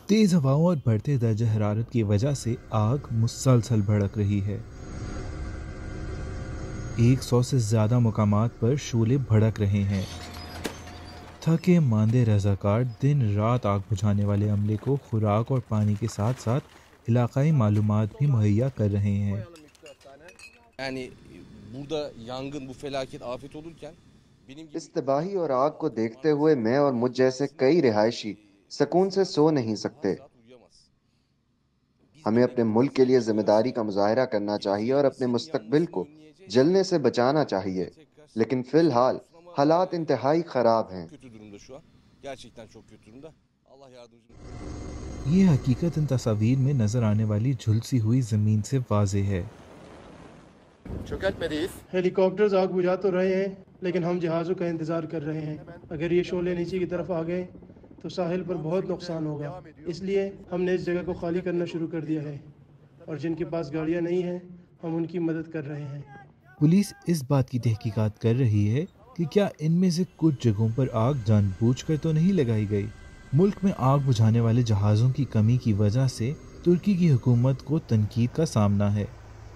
तेज हवाओं और बढ़ते दर्जे हरारत की वजह से आग मुसलसल भड़क रही है। 100 से ज्यादा मुकामात पर शोले भड़क रहे हैं। थके मांदे रजाकार दिन रात आग बुझाने वाले अमले को खुराक और पानी के साथ साथ इलाकाई मालूमात भी मुहैया कर रहे हैं। इस तबाही और आग को देखते हुए मैं और मुझ जैसे कई रिहायशी सुकून से सो नहीं सकते। हमें अपने मुल्क के लिए जिम्मेदारी का मुजाहरा करना चाहिए और अपने मुस्तकबिल को जलने से बचाना चाहिए, लेकिन फिलहाल हालात इंतहाई खराब हैं। ये हकीकत इन तस्वीर में नजर आने वाली झुलसी हुई जमीन से वाज़ेह है। हेलीकॉप्टर्स आग बुझा तो रहे हैं, लेकिन हम जहाज़ों का इंतज़ार कर रहे हैं। अगर ये शोले नीचे की तरफ आ गए तो साहिल पर बहुत नुकसान होगा, इसलिए हमने इस जगह को खाली करना शुरू कर दिया है और जिनके पास गाड़ियाँ नहीं हैं हम उनकी मदद कर रहे हैं। पुलिस इस बात की तहकीकात कर रही है कि क्या इनमें से कुछ जगहों पर आग जानबूझकर तो नहीं लगाई गई। मुल्क में आग बुझाने वाले जहाज़ों की कमी की वजह से तुर्की की हुकूमत को तनकीद का सामना है।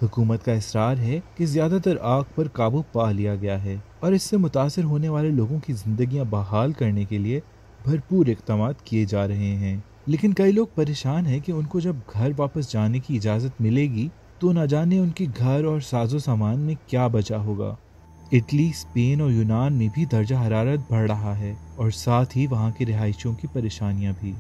हुकूमत का इसरार है कि ज़्यादातर आग पर काबू पा लिया गया है और इससे मुतासर होने वाले लोगों की ज़िंदगियां बहाल करने के लिए भरपूर इक़दाम किए जा रहे हैं। लेकिन कई लोग परेशान हैं कि उनको जब घर वापस जाने की इजाज़त मिलेगी तो न जाने उनके घर और साजो सामान में क्या बचा होगा। इटली, स्पेन और यूनान में भी दर्जा हरारत बढ़ रहा है और साथ ही वहाँ के रिहायशियों की परेशानियाँ भी।